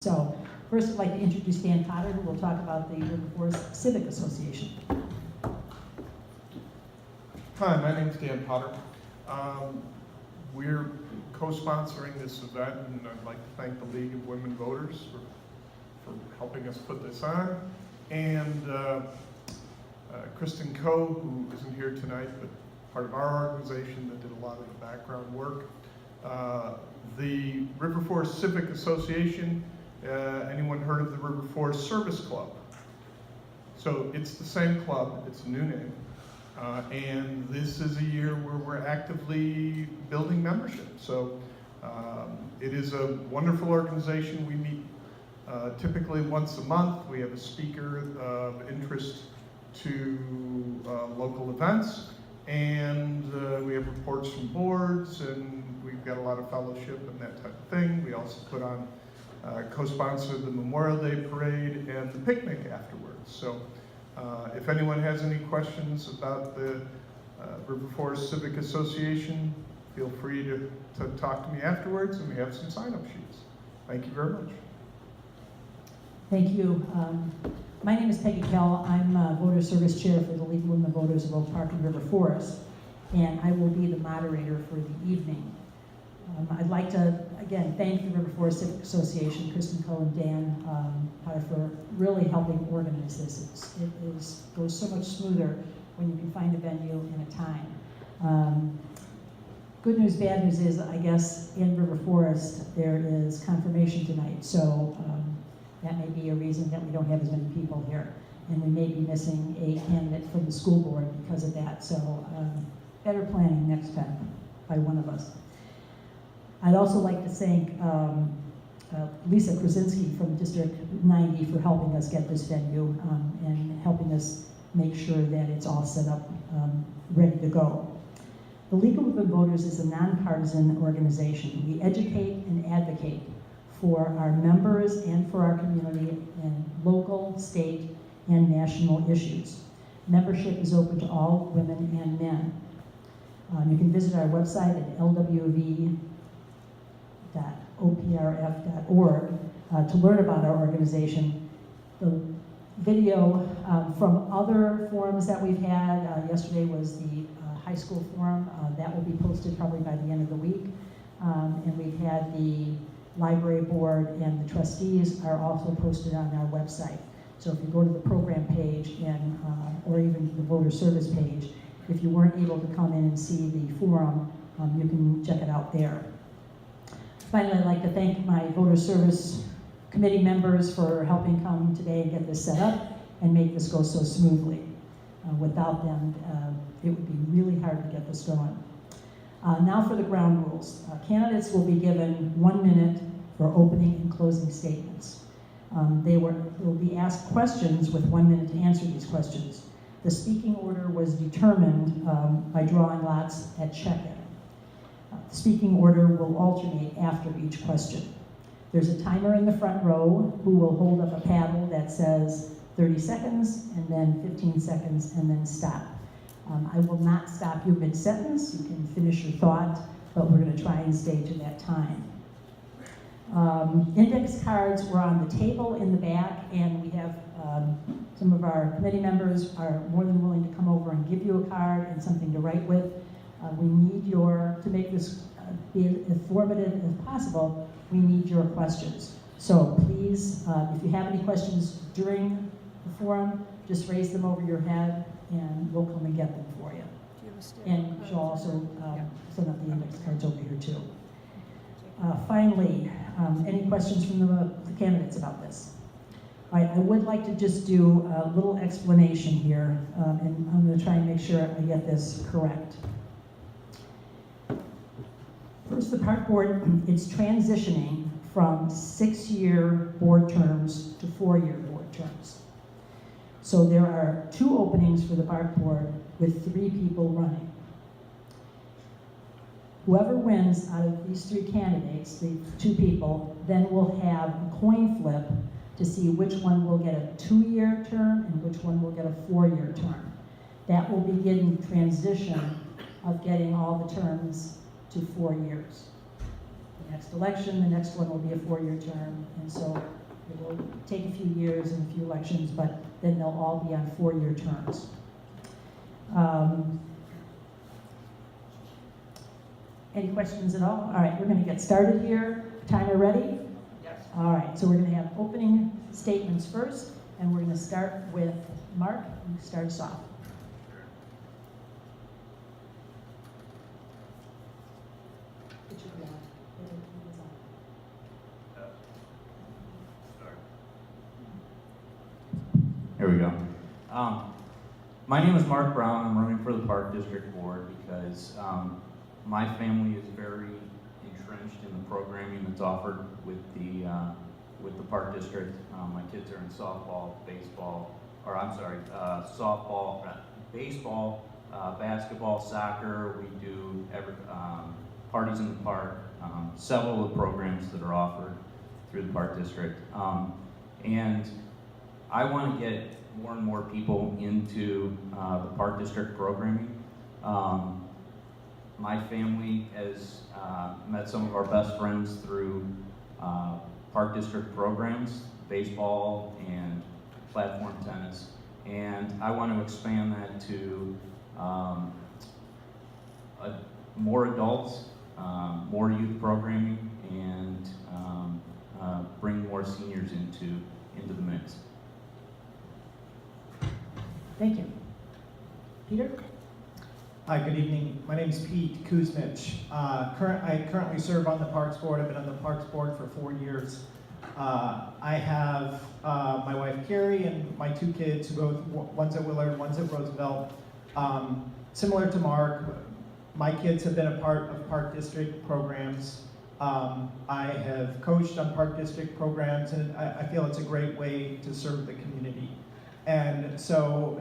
So first I'd like to introduce Dan Potter, who will talk about the River Forest Civic Association. Hi, my name is Dan Potter. We're co-sponsoring this event, and I'd like to thank the League of Women Voters for helping us put this on. And Kristen Coe, who isn't here tonight, but part of our organization that did a lot of the background work. The River Forest Civic Association, anyone heard of the River Forest Service Club? So it's the same club, it's a new name. And this is a year where we're actively building membership. So it is a wonderful organization. We meet typically once a month. We have a speaker of interest to local events, and we have reports from boards, and we've got a lot of fellowship and that type of thing. We also put on, co-sponsor the Memorial Day Parade and the picnic afterwards. So if anyone has any questions about the River Forest Civic Association, feel free to talk to me afterwards, and we have some sign-up sheets. Thank you very much. Thank you. My name is Peggy Kell. I'm Voter Service Chair for the League of Women Voters of Oak Park and River Forest, and I will be the moderator for the evening. I'd like to, again, thank the River Forest Civic Association, Kristen Coe and Dan Potter, for really helping organize this. It goes so much smoother when you can find a venue and a time. Good news, bad news is, I guess, in River Forest, there is confirmation tonight, so that may be a reason that we don't have as many people here. And we may be missing a candidate from the school board because of that, so better planning next time by one of us. I'd also like to thank Lisa Krasinski from District 90 for helping us get this venue and helping us make sure that it's all set up, ready to go. The League of Women Voters is a nonpartisan organization. We educate and advocate for our members and for our community in local, state, and national issues. Membership is open to all women and men. You can visit our website at lwv.oprf.org to learn about our organization. The video from other forums that we've had, yesterday was the high school forum, that will be posted probably by the end of the week. And we've had the library board and the trustees are also posted on our website. So if you go to the program page and, or even the voter service page, if you weren't able to come in and see the forum, you can check it out there. Finally, I'd like to thank my voter service committee members for helping come today and get this set up and make this go so smoothly. Without them, it would be really hard to get this going. Now for the ground rules. Candidates will be given 1 minute for opening and closing statements. They will be asked questions with 1 minute to answer these questions. The speaking order was determined by drawing lots at check-in. The speaking order will alternate after each question. There's a timer in the front row who will hold up a paddle that says 30 seconds and then 15 seconds and then stop. I will not stop you mid-sentence. You can finish your thought, but we're going to try and stay to that time. Index cards were on the table in the back, and we have some of our committee members are more than willing to come over and give you a card and something to write with. We need to make this be as informative as possible, we need your questions. So please, if you have any questions during the forum, just raise them over your head and we'll come and get them for you. And she'll also send up the index cards over here too. Finally, any questions from the candidates about this? I would like to just do a little explanation here, and I'm going to try and make sure I get this correct. First, the park board, it's transitioning from 6-year board terms to 4-year board terms. So there are 2 openings for the park board with 3 people running. Whoever wins out of these 3 candidates, the 2 people, then will have a coin flip to see which one will get a 2-year term and which one will get a 4-year term. That will begin the transition of getting all the terms to 4 years. the next election, the next one will be a 4-year term, and so it will take a few years and a few elections, but then they'll all be on 4-year terms. Any questions at all? All right, we're going to get started here. Timer ready? Yes. All right, so we're going to have opening statements first, and we're going to start with Mark. You start us off. Here we go. My name is Mark Brown. I'm running for the Park District Board because my family is very entrenched in the programming that's offered with the Park District. My kids are in softball, softball, baseball, basketball, soccer. We do parties in the park, several of the programs that are offered through the Park District. And I want to get more and more people into the Park District programming. My family has met some of our best friends through Park District programs, baseball and platform tennis. And I want to expand that to more adults, more youth programming, and bring more seniors into the mix. Thank you. Peter? Hi, good evening. My name is Pete Kuzmich. I currently serve on the Parks Board. I've been on the Parks Board for 4 years. I have my wife Carrie and my 2 kids, one's at Willard, one's at Roosevelt. Similar to Mark, my kids have been a part of Park District programs. I have coached on Park District programs, and I feel it's a great way to serve the community. And so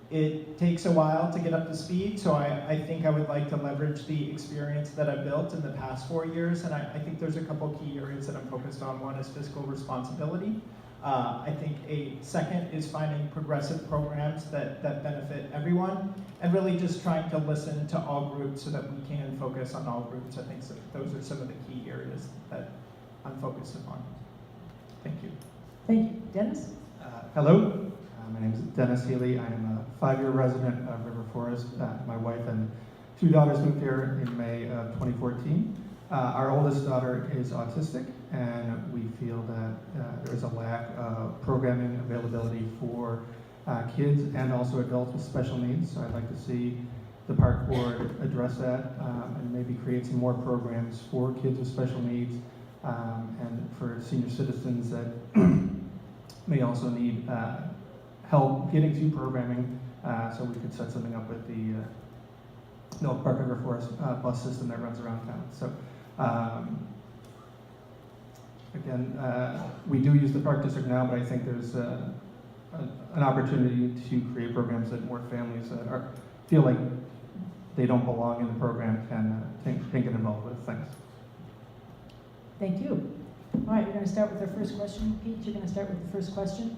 it takes a while to get up to speed, so I think I would like to leverage the experience that I've built in the past 4 years, and I think there's a couple key areas that I'm focused on. One is fiscal responsibility. I think a second is finding progressive programs that benefit everyone, and really just trying to listen to all groups so that we can focus on all groups. I think those are some of the key areas that I'm focused upon. Thank you. Thank you. Dennis? Hello, my name is Dennis Healy. I am a 5-year resident of River Forest. My wife and 2 daughters moved here in May of 2014. Our oldest daughter is autistic, and we feel that there is a lack of programming availability for kids and also adults with special needs. So I'd like to see the Park Board address that and maybe create some more programs for kids with special needs and for senior citizens that may also need help getting to programming, so we could set something up with the North Park River Forest bus system that runs around town. So again, we do use the Park District now, but I think there's an opportunity to create programs that more families feel like they don't belong in the program can get involved with. Thanks. Thank you. All right, we're going to start with our first question. Pete, you're going to start with the first question.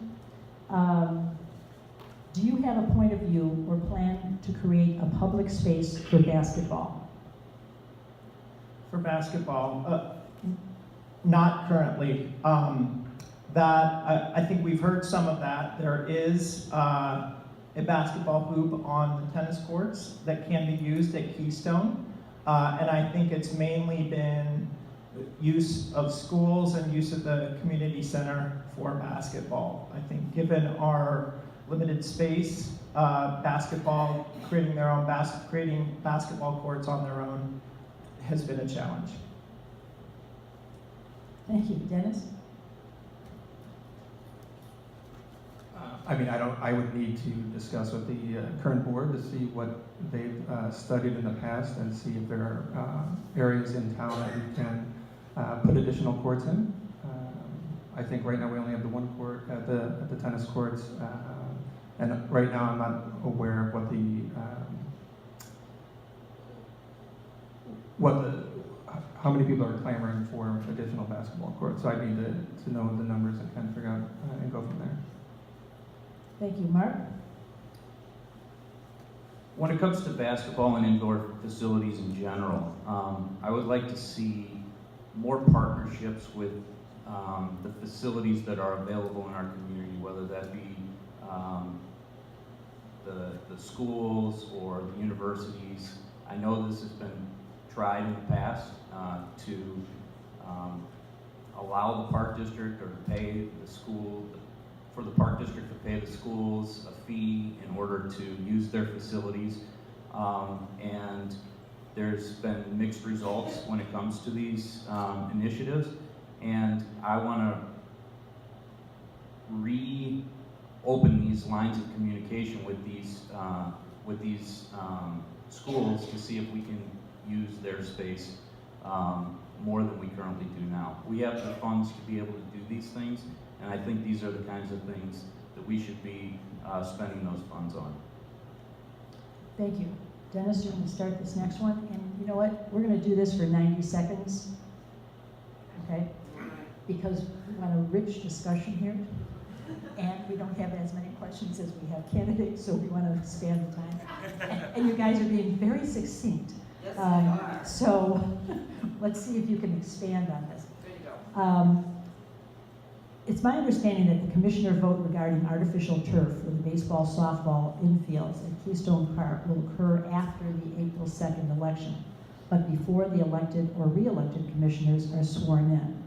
Do you have a point of view or plan to create a public space for basketball? For basketball, not currently. I think we've heard some of that. There is a basketball hoop on the tennis courts that can be used at Keystone, and I think it's mainly been use of schools and use of the community center for basketball. I think given our limited space, creating basketball courts on their own has been a challenge. Thank you. Dennis? I would need to discuss with the current board to see what they've studied in the past and see if there are areas in town that we can put additional courts in. I think right now we only have the 1 court at the tennis courts, and right now I'm not aware of how many people are clamoring for additional basketball courts. So I need to know the numbers and kind of figure out and go from there. Thank you. Mark? When it comes to basketball and indoor facilities in general, I would like to see more partnerships with the facilities that are available in our community, whether that be the schools or the universities. I know this has been tried in the past to allow the park district or to pay the school, for the park district to pay the schools a fee in order to use their facilities. And there's been mixed results when it comes to these initiatives. And I want to reopen these lines of communication with these schools to see if we can use their space more than we currently do now. We have the funds to be able to do these things, and I think these are the kinds of things that we should be spending those funds on. Thank you. Dennis, you're going to start this next one, and you know what? We're going to do this for 90 seconds, okay? Because we want a rich discussion here, and we don't have as many questions as we have candidates, so we want to expand the time. And you guys are being very succinct. Yes, they are. So let's see if you can expand on this. There you go. It's my understanding that the commissioner vote regarding artificial turf for the baseball, softball infields at Keystone Park will occur after the April 2nd election, but before the elected or re-elected commissioners are sworn in.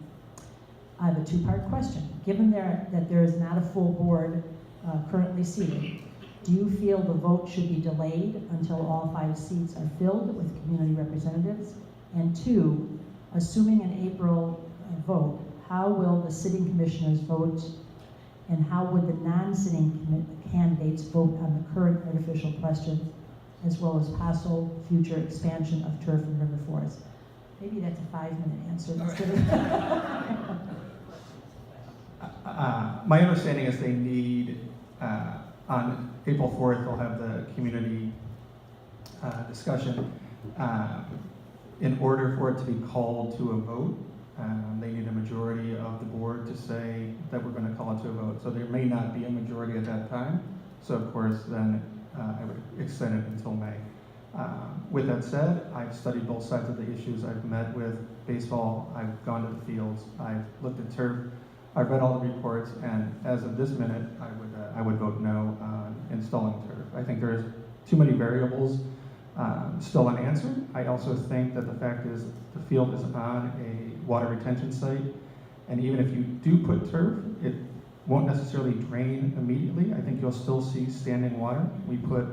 I have a two-part question. Given that there is not a full board currently seated, do you feel the vote should be delayed until all 5 seats are filled with community representatives? And 2, assuming an April vote, how will the sitting commissioners vote, and how would the non-sitting candidates vote on the current artificial question, as well as possible future expansion of turf in River Forest? Maybe that's a 5-minute answer instead of... My understanding is they need, on April 4th, they'll have the community discussion. In order for it to be called to a vote, they need a majority of the board to say that we're going to call it to a vote. So there may not be a majority at that time. So of course, then I would extend it until May. With that said, I've studied both sides of the issues. I've met with baseball, I've gone to the fields, I've looked at turf, I've read all the reports, and as of this minute, I would vote no on installing turf. I think there's too many variables still unanswered. I also think that the fact is the field is on a water retention site, and even if you do put turf, it won't necessarily drain immediately. I think you'll still see standing water. We put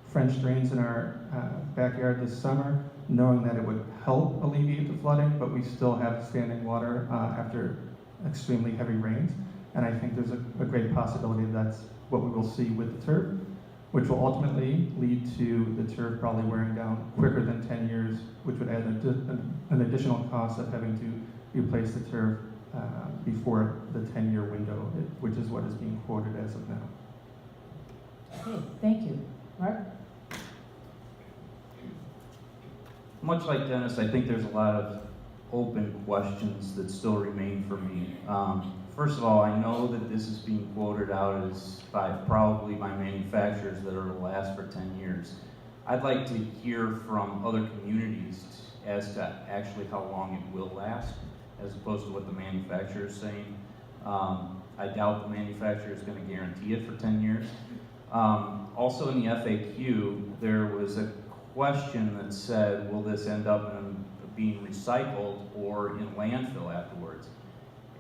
French drains in our backyard this summer, knowing that it would help alleviate the flooding, but we still have standing water after extremely heavy rains. And I think there's a great possibility that's what we will see with the turf, which will ultimately lead to the turf probably wearing down quicker than 10 years, which would add an additional cost of having to replace the turf before the 10-year window, which is what is being quoted as of now. Okay, thank you. Mark? Much like Dennis, I think there's a lot of open questions that still remain for me. First of all, I know that this is being quoted out as probably by manufacturers that it'll last for 10 years. I'd like to hear from other communities as to actually how long it will last, as opposed to what the manufacturer is saying. I doubt the manufacturer is going to guarantee it for 10 years. Also in the FAQ, there was a question that said, will this end up being recycled or in landfill afterwards?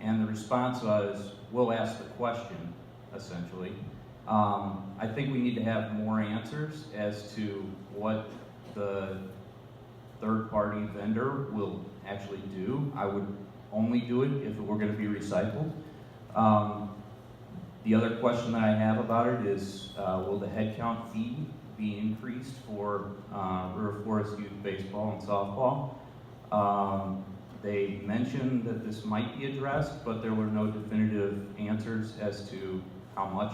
And the response was, we'll ask the question, essentially. I think we need to have more answers as to what the third-party vendor will actually do. I would only do it if it were going to be recycled. The other question that I have about it is, will the headcount fee be increased for River Forest youth baseball and softball? They mentioned that this might be addressed, but there were no definitive answers as to how much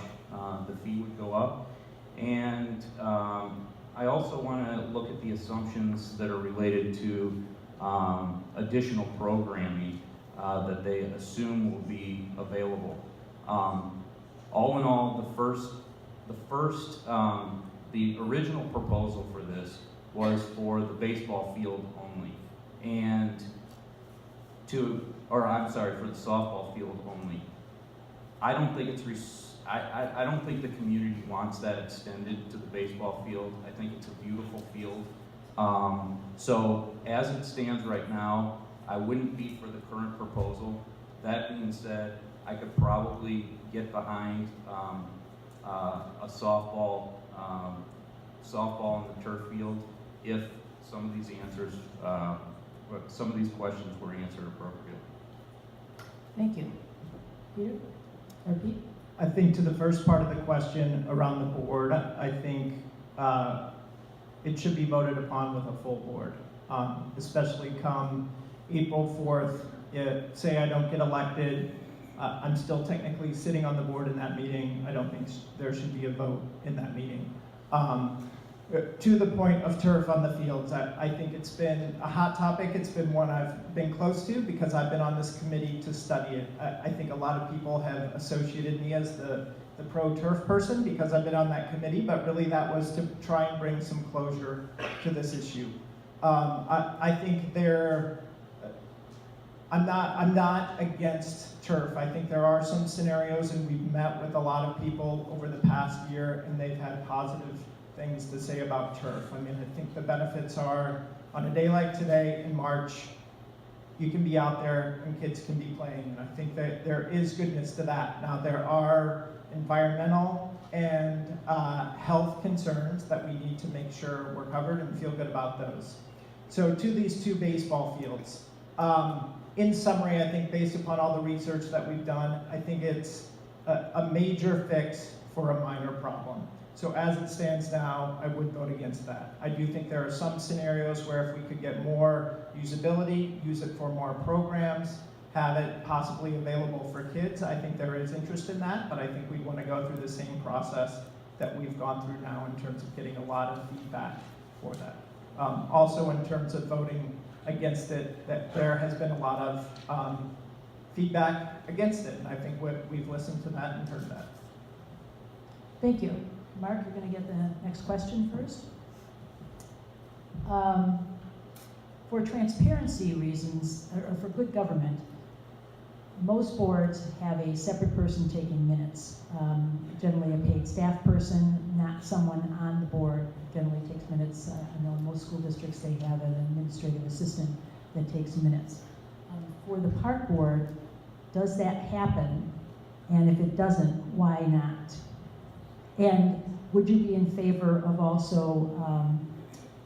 the fee would go up. And I also want to look at the assumptions that are related to additional programming that they assume will be available. All in all, the original proposal for this was for the baseball field only. And for the softball field only. I don't think I don't think the community wants that extended to the baseball field. I think it's a beautiful field. So as it stands right now, I wouldn't be for the current proposal. That being said, I could probably get behind a softball in the turf field if some of these questions were answered appropriately. Thank you. Peter or Pete? I think to the first part of the question around the board, I think it should be voted upon with a full board, especially come April 4th. Say I don't get elected, I'm still technically sitting on the board in that meeting. I don't think there should be a vote in that meeting. To the point of turf on the fields, I think it's been a hot topic. It's been one I've been close to because I've been on this committee to study it. I think a lot of people have associated me as the pro-turf person because I've been on that committee, but really that was to try and bring some closure to this issue. I think I'm not against turf. I think there are some scenarios, and we've met with a lot of people over the past year, and they've had positive things to say about turf. I mean, I think the benefits are, on a day like today in March, you can be out there and kids can be playing, and I think that there is goodness to that. Now, there are environmental and health concerns that we need to make sure we're covered and feel good about those. So to these two baseball fields, in summary, I think based upon all the research that we've done, I think it's a major fix for a minor problem. So as it stands now, I would vote against that. I do think there are some scenarios where if we could get more usability, use it for more programs, have it possibly available for kids, I think there is interest in that, but I think we want to go through the same process that we've gone through now in terms of getting a lot of feedback for that. Also in terms of voting against it, that there has been a lot of feedback against it, and I think we've listened to that and heard that. Thank you. Mark, you're going to get the next question first. For transparency reasons, or for good government, most boards have a separate person taking minutes, generally a paid staff person, not someone on the board generally takes minutes. I know in most school districts they have an administrative assistant that takes minutes. For the park board, does that happen? And if it doesn't, why not? And would you be in favor of also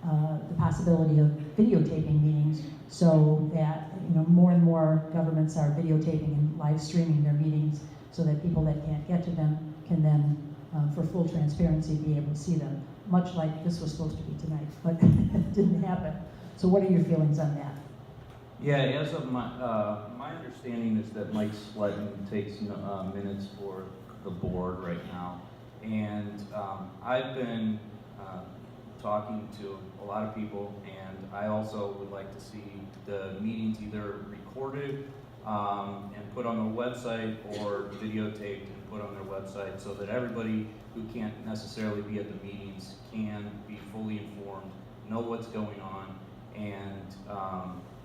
the possibility of videotaping meetings so that more and more governments are videotaping and live streaming their meetings so that people that can't get to them can then, for full transparency, be able to see them, much like this was supposed to be tonight, but it didn't happen. So what are your feelings on that? Yeah, as of my understanding is that Mike Sletton takes minutes for the board right now. And I've been talking to a lot of people, and I also would like to see the meetings either recorded and put on the website or videotaped and put on their website so that everybody who can't necessarily be at the meetings can be fully informed, know what's going on, and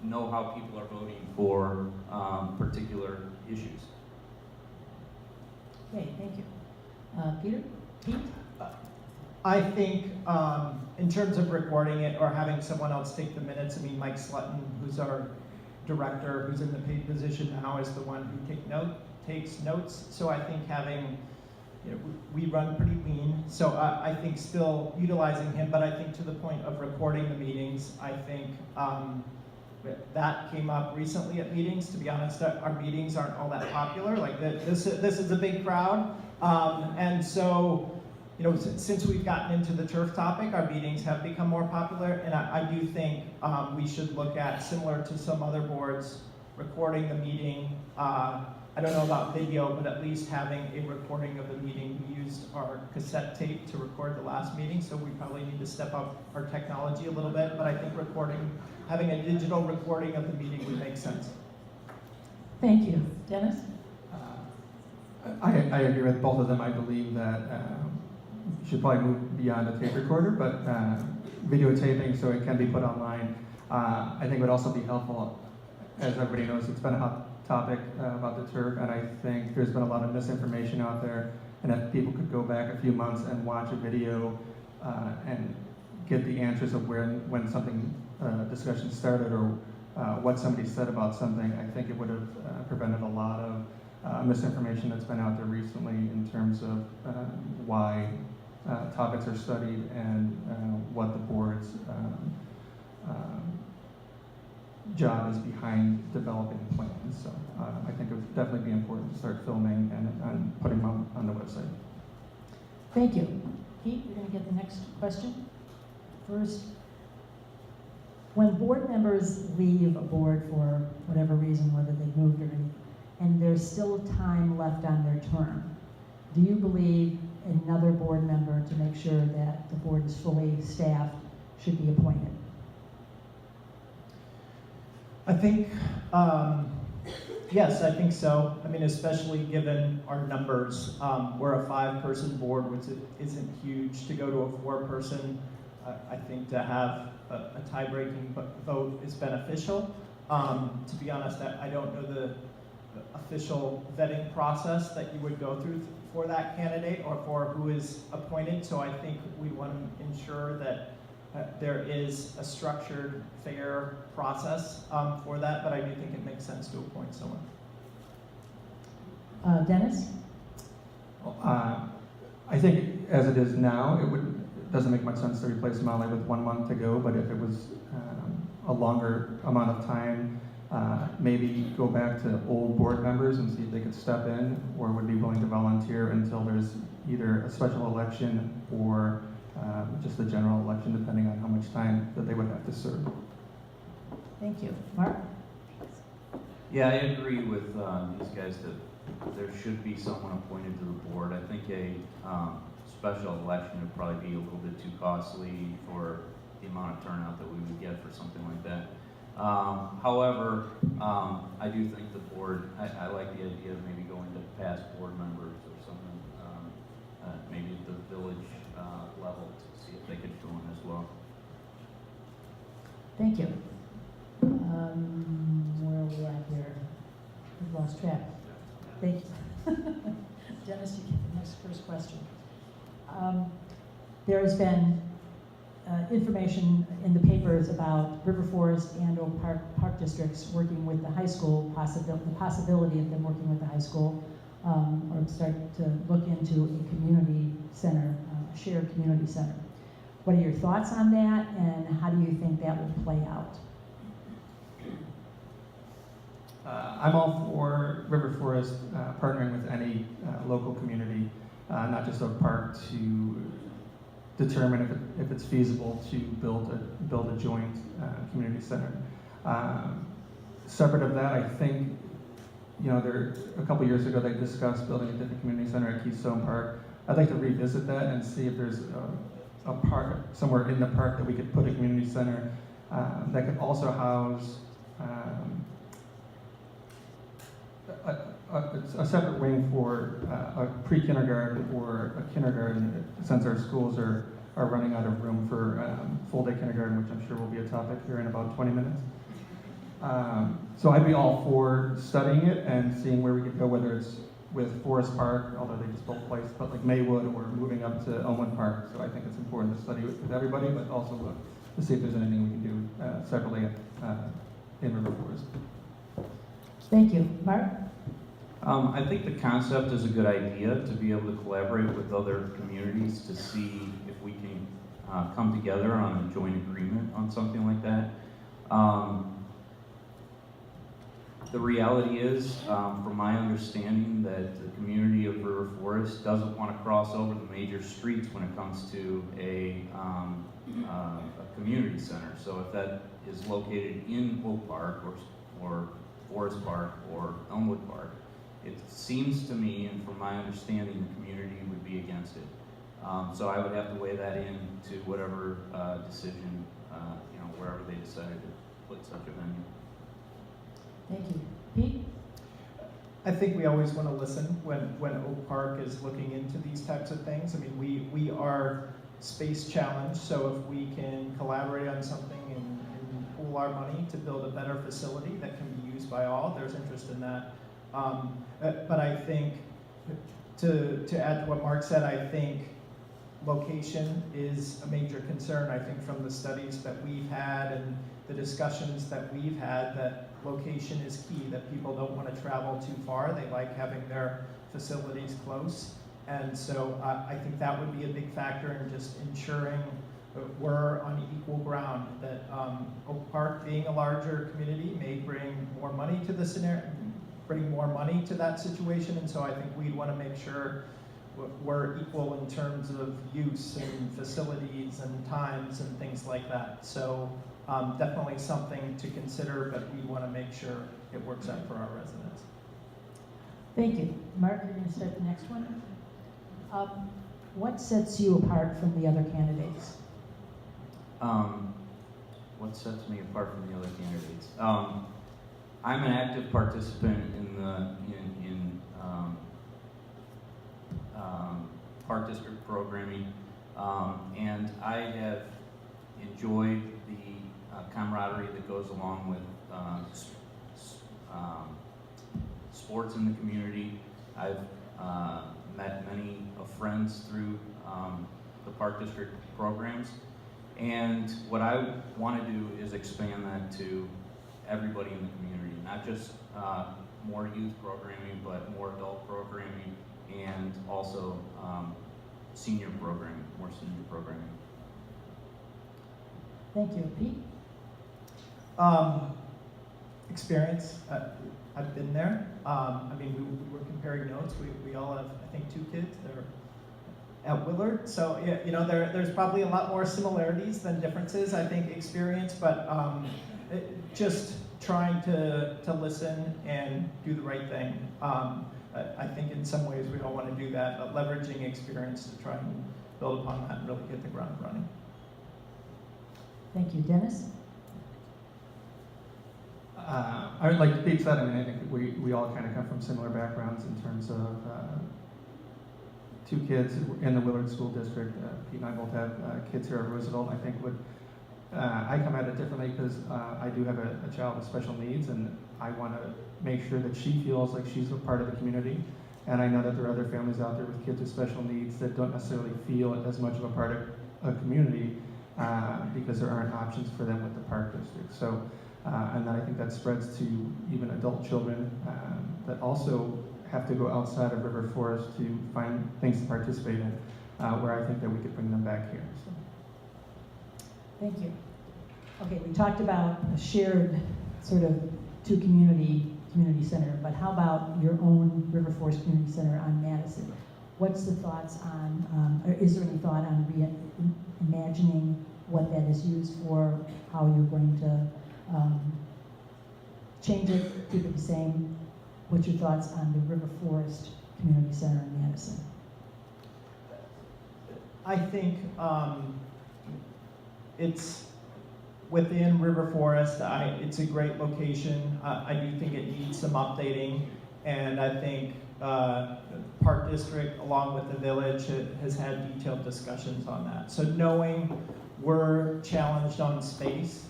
know how people are voting for particular issues. Okay, thank you. Peter? Pete? I think in terms of recording it or having someone else take the minutes, I mean, Mike Sletton, who's our director, who's in the paid position now, is the one who takes notes. So I think having, we run pretty lean. So I think still utilizing him, but I think to the point of recording the meetings, I think that came up recently at meetings. To be honest, our meetings aren't all that popular. Like this is a big crowd. And so, since we've gotten into the turf topic, our meetings have become more popular, and I do think we should look at, similar to some other boards, recording the meeting. I don't know about video, but at least having a recording of the meeting. We used our cassette tape to record the last meeting, so we probably need to step up our technology a little bit, but I think having a digital recording of the meeting would make sense. Thank you. Dennis? I agree with both of them. I believe that you should probably move beyond a tape recorder, but videotaping so it can be put online, I think would also be helpful. as everybody knows, it's been a hot topic about the turf, and I think there's been a lot of misinformation out there. And if people could go back a few months and watch a video and get the answers of when something discussion started or what somebody said about something, I think it would have prevented a lot of misinformation that's been out there recently in terms of why topics are studied and what the board's job is behind developing plans. So I think it would definitely be important to start filming and putting them on the website. Thank you. Pete, you're going to get the next question first. When board members leave a board for whatever reason, whether they've moved or anything, and there's still time left on their term, do you believe another board member, to make sure that the board is fully staffed, should be appointed? I think, yes, I think so. I mean, especially given our numbers. We're a 5-person board, which isn't huge. To go to a 4-person, I think to have a tie-breaking vote is beneficial. To be honest, I don't know the official vetting process that you would go through for that candidate or for who is appointed, so I think we want to ensure that there is a structured, fair process for that, but I do think it makes sense to appoint someone. Dennis? I think as it is now, it doesn't make much sense to replace Molly with 1 month to go, but if it was a longer amount of time, maybe go back to old board members and see if they could step in or would be willing to volunteer until there's either a special election or just a general election, depending on how much time that they would have to serve. Thank you. Mark? Yeah, I agree with these guys that there should be someone appointed to the board. I think a special election would probably be a little bit too costly for the amount of turnout that we would get for something like that. However, I do think the board, I like the idea of maybe going to past board members or something, maybe at the village level to see if they could join as well. Thank you. Where are we at here? We've lost track. Thank you. Dennis, you get the next first question. There has been information in the papers about River Forest and or park districts working with the high school, the possibility of them working with the high school, or start to look into a community center, a shared community center. What are your thoughts on that, and how do you think that will play out? I'm all for River Forest partnering with any local community, not just a park, to determine if it's feasible to build a joint community center. Separate of that, I think, a couple years ago they discussed building a different community center at Keystone Park. I'd like to revisit that and see if there's a park somewhere in the park that we could put a community center that could also house a separate wing for a pre-kindergarten or a kindergarten, since our schools are running out of room for full-day kindergarten, which I'm sure will be a topic here in about 20 minutes. So I'd be all for studying it and seeing where we could go, whether it's with Forest Park, although they just both placed, but like Maywood, or moving up to Elmwood Park. So I think it's important to study it with everybody, but also look to see if there's anything we can do separately in River Forest. Thank you. Mark? I think the concept is a good idea, to be able to collaborate with other communities to see if we can come together on a joint agreement on something like that. The reality is, from my understanding, that the community of River Forest doesn't want to cross over the major streets when it comes to a community center. So if that is located in Oak Park or Forest Park or Elmwood Park, it seems to me, and from my understanding, the community would be against it. So I would have to weigh that in to whatever decision, wherever they decided to put such a venue. Thank you. Pete? I think we always want to listen when Oak Park is looking into these types of things. I mean, we are space challenged, so if we can collaborate on something and pool our money to build a better facility that can be used by all. There's interest in that. But I think, to add to what Mark said, I think location is a major concern. I think from the studies that we've had and the discussions that we've had, that location is key, that people don't want to travel too far. They like having their facilities close. And so I think that would be a big factor in just ensuring that we're on equal ground, that Oak Park, being a larger community, may bring more money to the scenario, bring more money to that situation. And so I think we'd want to make sure we're equal in terms of use and facilities and times and things like that. So definitely something to consider, but we want to make sure it works out for our residents. Thank you. Mark, you're going to start the next one. What sets you apart from the other candidates? What sets me apart from the other candidates? I'm an active participant in the Park District programming, and I have enjoyed the camaraderie that goes along with sports in the community. I've met many of friends through the Park District programs, and what I want to do is expand that to everybody in the community, not just more youth programming, but more adult programming, and also senior programming, more senior programming. Thank you. Pete? Experience. I've been there. I mean, we were comparing notes. We all have, I think, 2 kids. They're at Willard. So, you know, there's probably a lot more similarities than differences, I think, experience, but just trying to listen and do the right thing. I think in some ways we all want to do that, but leveraging experience to try and build upon that and really hit the ground running. Thank you. Dennis? I would like Pete said, I mean, I think we all kind of come from similar backgrounds in terms of 2 kids in the Willard School District. Pete and I both have kids here at Roosevelt. I think I come at it differently because I do have a child with special needs, and I want to make sure that she feels like she's a part of the community. And I know that there are other families out there with kids with special needs that don't necessarily feel as much of a part of a community because there aren't options for them with the Park District. So, and then I think that spreads to even adult children that also have to go outside of River Forest to find things to participate in, where I think that we could bring them back here. So. Thank you. Okay, we talked about a shared sort of community center, but how about your own River Forest Community Center on Madison? What's the thoughts on, or is there any thought on reimagining what that is used for, how you're going to change it, keep it the same? What's your thoughts on the River Forest Community Center in Madison? I think it's within River Forest. It's a great location. I do think it needs some updating, and I think Park District, along with the village, has had detailed discussions on that. So knowing we're challenged on space,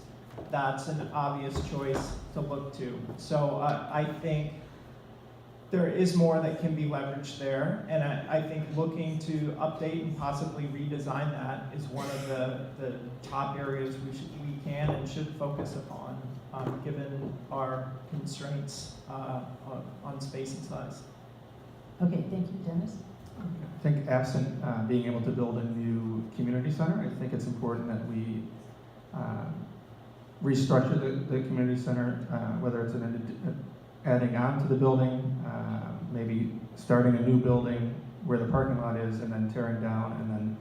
that's an obvious choice to look to. So I think there is more that can be leveraged there, and I think looking to update and possibly redesign that is one of the top areas we can and should focus upon, given our constraints on space and size. Okay, thank you, Dennis. I think absent being able to build a new community center, I think it's important that we restructure the community center, whether it's adding on to the building, maybe starting a new building where the parking lot is, and then tearing down and then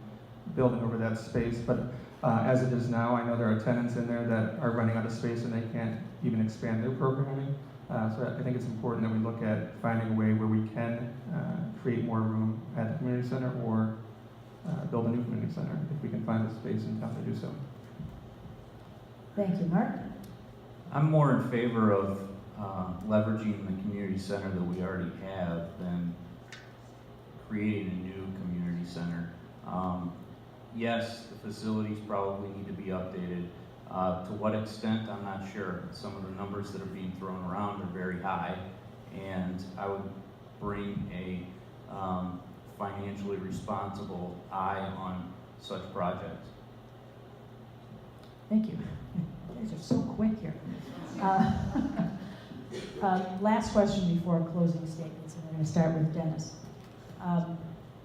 building over that space. But as it is now, I know there are tenants in there that are running out of space and they can't even expand their programming. So I think it's important that we look at finding a way where we can create more room at the community center or build a new community center if we can find the space in town to do so. Thank you, Mark. I'm more in favor of leveraging the community center that we already have than creating a new community center. Yes, the facilities probably need to be updated, To what extent, I'm not sure. Some of the numbers that are being thrown around are very high, and I would bring a financially responsible eye on such projects. Thank you. You guys are so quick here. Last question before closing statements, and we're going to start with Dennis.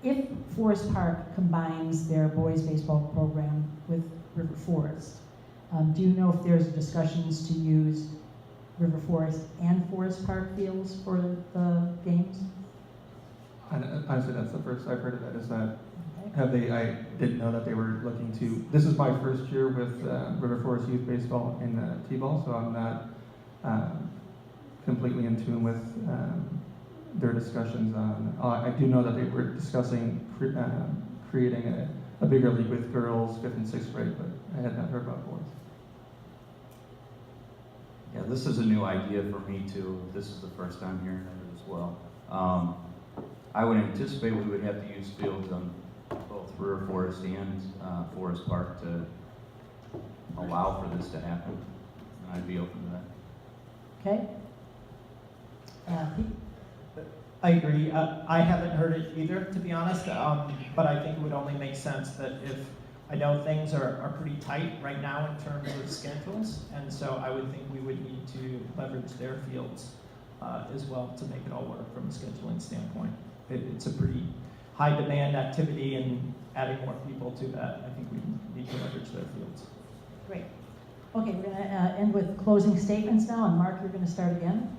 If Forest Park combines their boys' baseball program with River Forest, do you know if there's discussions to use River Forest and Forest Park fields for the games? Honestly, that's the first I've heard of that. Is that Okay. I didn't know that they were looking to. This is my first year with River Forest Youth Baseball in T-ball, so I'm not completely in tune with their discussions on. I do know that they were discussing creating a bigger league with girls, 5th and 6th grade, but I had not heard about boys. Yeah, this is a new idea for me too. This is the first time hearing of it as well. I would anticipate we would have to use fields on both River Forest and Forest Park to allow for this to happen. And I'd be open to that. Okay. Pete? I agree. I haven't heard it either, to be honest, but I think it would only make sense that if, I know things are pretty tight right now in terms of schedules, and so I would think we would need to leverage their fields as well to make it all work from a scheduling standpoint. It's a pretty high demand activity, and adding more people to that, I think we need to leverage their fields. Great. Okay, we're going to end with closing statements now, and Mark, you're going to start again.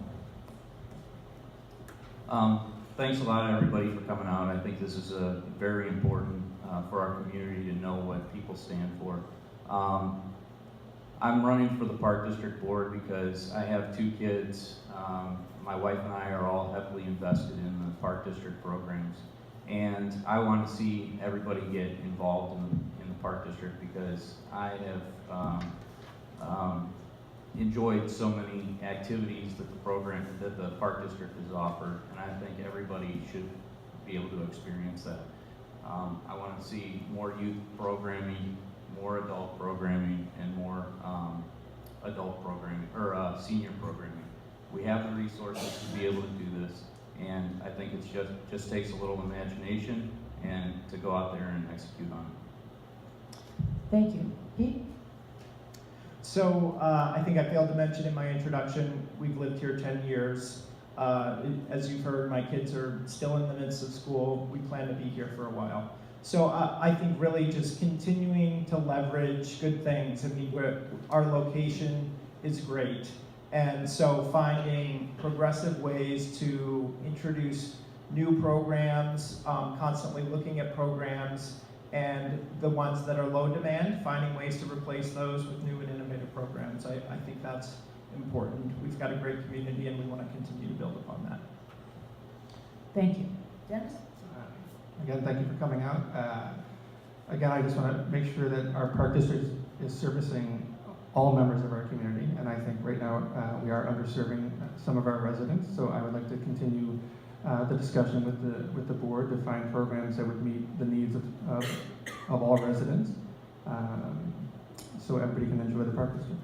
Thanks a lot, everybody, for coming out. I think this is very important for our community to know what people stand for. I'm running for the Park District Board because I have 2 kids. My wife and I are all heavily invested in the Park District programs. And I want to see everybody get involved in the Park District because I have enjoyed so many activities that the Park District has offered, and I think everybody should be able to experience that. I want to see more youth programming, more adult programming, and more adult programming, or senior programming. We have the resources to be able to do this, and I think it's just takes a little imagination and to go out there and execute on it. Thank you. Pete? So I think I failed to mention in my introduction, we've lived here 10 years. As you've heard, my kids are still in the midst of school. We plan to be here for a while. So I think really just continuing to leverage good things. I mean, our location is great. And so finding progressive ways to introduce new programs, constantly looking at programs, and the ones that are low demand, finding ways to replace those with new and innovative programs. I think that's important. We've got a great community and we want to continue to build upon that. Thank you. Dennis? Again, thank you for coming out. Again, I just want to make sure that our Park District is servicing all members of our community, and I think right now we are underserving some of our residents, so I would like to continue the discussion with the board to find programs that would meet the needs of all residents, so everybody can enjoy the Park District.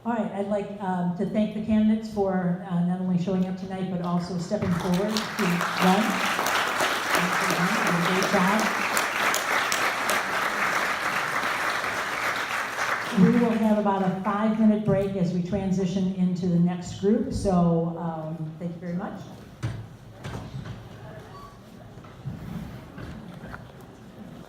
All right, I'd like to thank the candidates for not only showing up tonight, but also stepping forward to run. Great job. We will have about a 5-minute break as we transition into the next group, so thank you very much.